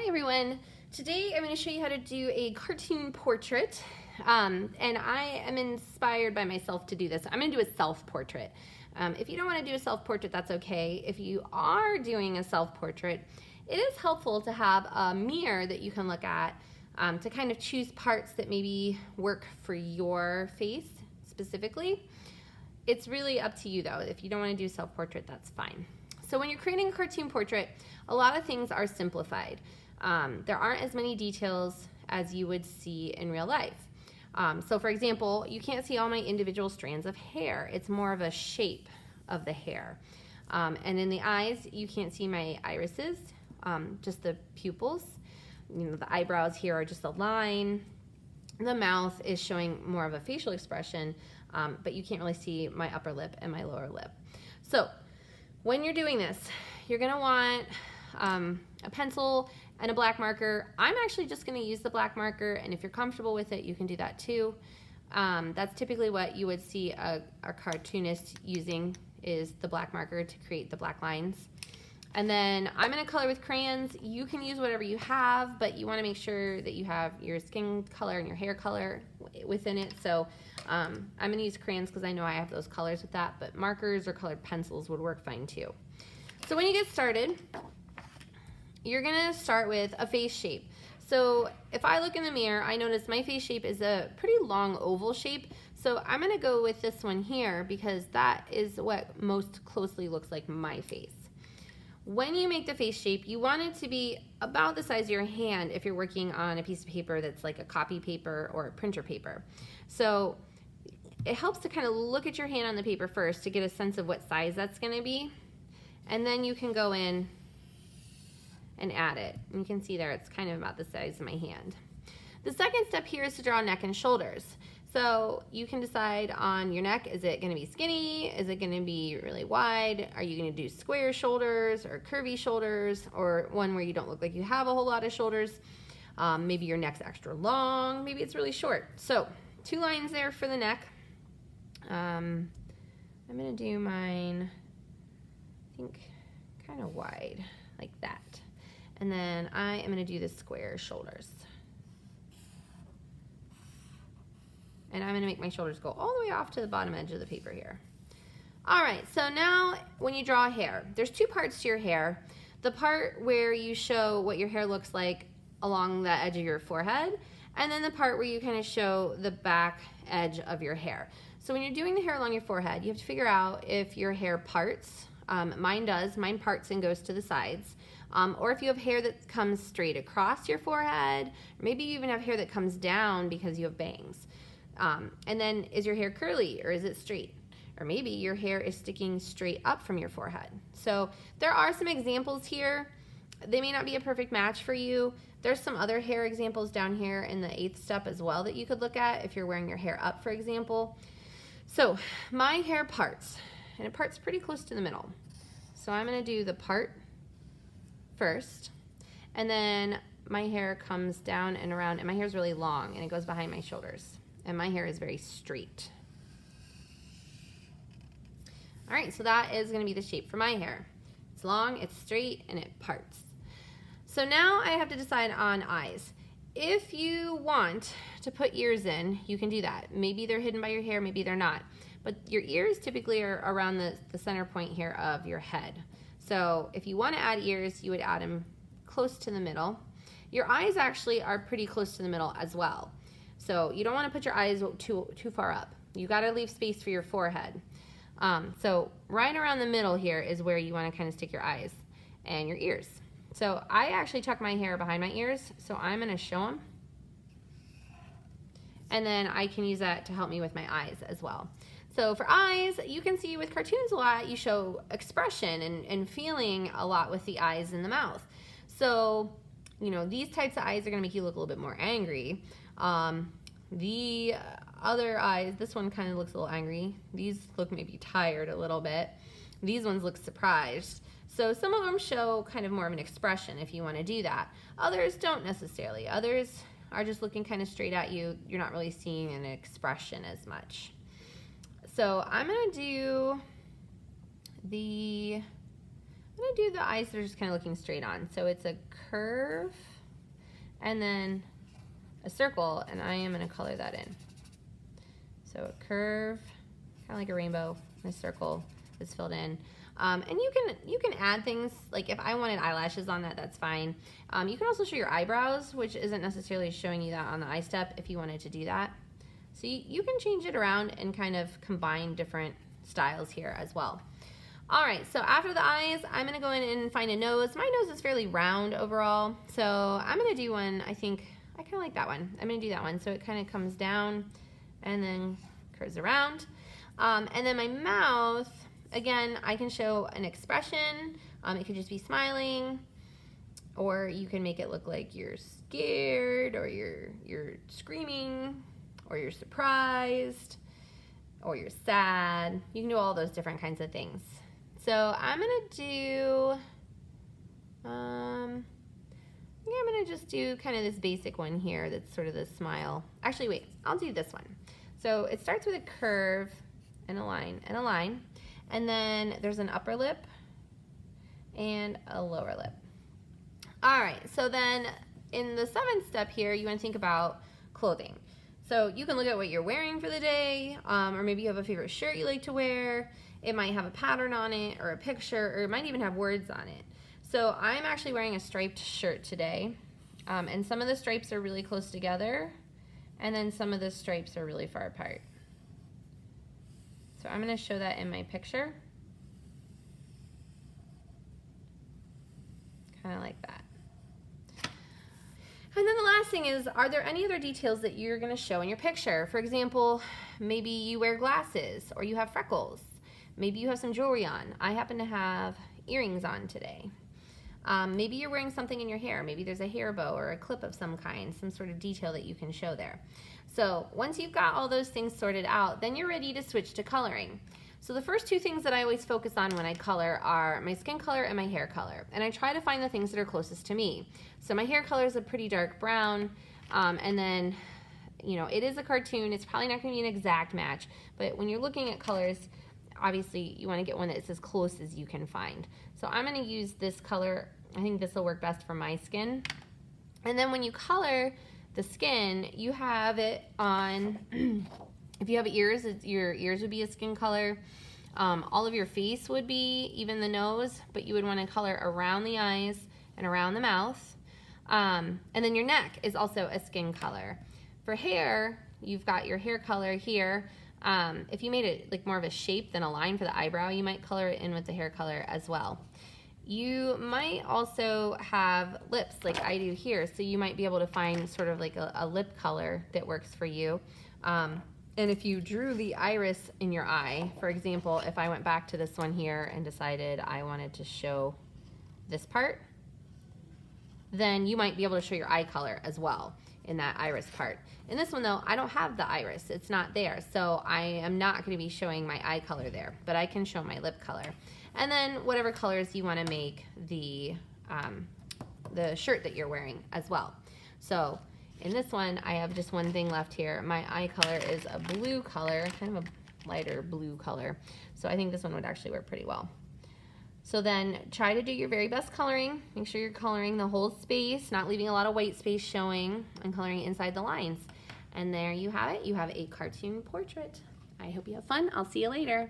everyone. Today I'm going to show you how to do a cartoon portrait, and I am inspired by myself to do this. I'm going to do a self-portrait. If you don't want to do a self-portrait, that's okay. If you are doing a self-portrait, it is helpful to have a mirror that you can look at to kind of choose parts that maybe work for your face specifically. It's really up to you though. If you don't want to do self-portrait, that's fine. So when you're creating a cartoon portrait, a lot of things are simplified. There aren't as many details as you would see in real life. So for example, you can't see all my individual strands of hair. It's more of a shape of the hair. And in the eyes, you can't see my irises, just the pupils. You know, the eyebrows here are just a line. The mouth is showing more of a facial expression, but you can't really see my upper lip and my lower lip. So when you're doing this, you're gonna want a pencil and a black marker. I'm actually just gonna use the black marker, and if you're comfortable with it, you can do that too. That's typically what you would see a cartoonist using, is the black marker to create the black lines. And then I'm gonna color with crayons. You can use whatever you have, but you wanna make sure that you have your skin color and your hair color within it. So I'm gonna use crayons because I know I have those colors with that, but markers or colored pencils would work fine too. So when you get started, you're gonna start with a face shape. So if I look in the mirror, I notice my face shape is a pretty long oval shape. So I'm gonna go with this one here because that is what most closely looks like my face. When you make the face shape, you want it to be about the size of your hand if you're working on a piece of paper that's like a copy paper or a printer paper. So it helps to kind of look at your hand on the paper first to get a sense of what size that's gonna be. And then you can go in and add it. And you can see there it's kind of about the size of my hand. The second step here is to draw neck and shoulders. So you can decide on your neck, is it gonna be skinny? Is it gonna be really wide? Are you gonna do square shoulders or curvy shoulders, or one where you don't look like you have a whole lot of shoulders? Maybe your neck's extra long, maybe it's really short. So 2 lines there for the neck. I'm gonna do mine, I think, kind of wide, like that. And then I am gonna do the square shoulders. And I'm gonna make my shoulders go all the way off to the bottom edge of the paper here. All right, so now when you draw hair, there's 2 parts to your hair. The part where you show what your hair looks like along the edge of your forehead, and then the part where you kind of show the back edge of your hair. So when you're doing the hair along your forehead, you have to figure out if your hair parts. Mine does, mine parts and goes to the sides. Or if you have hair that comes straight across your forehead, or maybe you even have hair that comes down because you have bangs. And then is your hair curly or is it straight? Or maybe your hair is sticking straight up from your forehead. So there are some examples here. They may not be a perfect match for you. There's some other hair examples down here in the 8th step as well that you could look at if you're wearing your hair up, for example. So my hair parts, and it parts pretty close to the middle. So I'm gonna do the part first, and then my hair comes down and around, and my hair is really long and it goes behind my shoulders. And my hair is very straight. All right, so that is gonna be the shape for my hair. It's long, it's straight, and it parts. So now I have to decide on eyes. If you want to put ears in, you can do that. Maybe they're hidden by your hair, maybe they're not. But your ears typically are around the center point here of your head. So if you wanna add ears, you would add them close to the middle. Your eyes actually are pretty close to the middle as well. So you don't want to put your eyes too far up. You got to leave space for your forehead. So right around the middle here is where you want to kind of stick your eyes and your ears. So I actually tuck my hair behind my ears, so I'm going to show them. And then I can use that to help me with my eyes as well. So for eyes, you can see with cartoons a lot, you show expression and feeling a lot with the eyes and the mouth. So, you know, these types of eyes are going to make you look a little bit more angry. The other eyes, this one kind of looks a little angry. These look maybe tired a little bit. These ones look surprised. So some of them show kind of more of an expression if you want to do that. Others don't necessarily. Others are just looking kind of straight at you. You're not really seeing an expression as much. So I'm going to do the eyes that are just kind of looking straight on. So it's a curve and then a circle, and I am going to color that in. So a curve, kind of like a rainbow, and a circle is filled in. And you can add things, like if I wanted eyelashes on that, that's fine. You can also show your eyebrows, which isn't necessarily showing you that on the eye step if you wanted to do that. So you can change it around and kind of combine different styles here as well. All right, so after the eyes, I'm gonna go in and find a nose. My nose is fairly round overall, so I'm gonna do one, I think, I kinda like that one. I'm gonna do that one. So it kinda comes down and then curves around. And then my mouth, again, I can show an expression. It could just be smiling, or you can make it look like you're scared, or you're screaming, or you're surprised, or you're sad. You can do all those different kinds of things. So I'm gonna do, I think I'm gonna just do kind of this basic one here that's sort of the smile. Actually, wait, I'll do this one. So it starts with a curve and a line and a line, and then there's an upper lip and a lower lip. All right, so then in the 7th step here, you wanna think about clothing. So you can look at what you're wearing for the day, or maybe you have a favorite shirt you like to wear. It might have a pattern on it, or a picture, or it might even have words on it. So I'm actually wearing a striped shirt today, and some of the stripes are really close together, and then some of the stripes are really far apart. So I'm gonna show that in my picture. Kind of like that. And then the last thing is, are there any other details that you're gonna show in your picture? For example, maybe you wear glasses, or you have freckles. Maybe you have some jewelry on. I happen to have earrings on today. Maybe you're wearing something in your hair. Maybe there's a hair bow or a clip of some kind, some sort of detail that you can show there. So once you've got all those things sorted out, then you're ready to switch to coloring. So the first 2 things that I always focus on when I color are my skin color and my hair color. And I try to find the things that are closest to me. So my hair color is a pretty dark brown, and then, you know, it is a cartoon. It's probably not gonna be an exact match, but when you're looking at colors, obviously you wanna get one that's as close as you can find. So I'm gonna use this color. I think this will work best for my skin. And then when you color the skin, you have it on, if you have ears, your ears would be a skin color. All of your face would be, even the nose, but you would wanna color around the eyes and around the mouth. And then your neck is also a skin color. For hair, you've got your hair color here. If you made it like more of a shape than a line for the eyebrow, you might color it in with the hair color as well. You might also have lips like I do here, so you might be able to find sort of like a lip color that works for you. And if you drew the iris in your eye, for example, if I went back to this one here and decided I wanted to show this part, then you might be able to show your eye color as well in that iris part. In this one though, I don't have the iris, it's not there, so I am not going to be showing my eye color there, but I can show my lip color. And then whatever colors you want to make the shirt that you're wearing as well. So in this one, I have just one thing left here. My eye color is a blue color, kind of a lighter blue color. So I think this one would actually work pretty well. So then try to do your very best coloring. Make sure you're coloring the whole space, not leaving a lot of white space showing, and coloring inside the lines. And there you have it. You have a cartoon portrait. I hope you have fun. I'll see you later.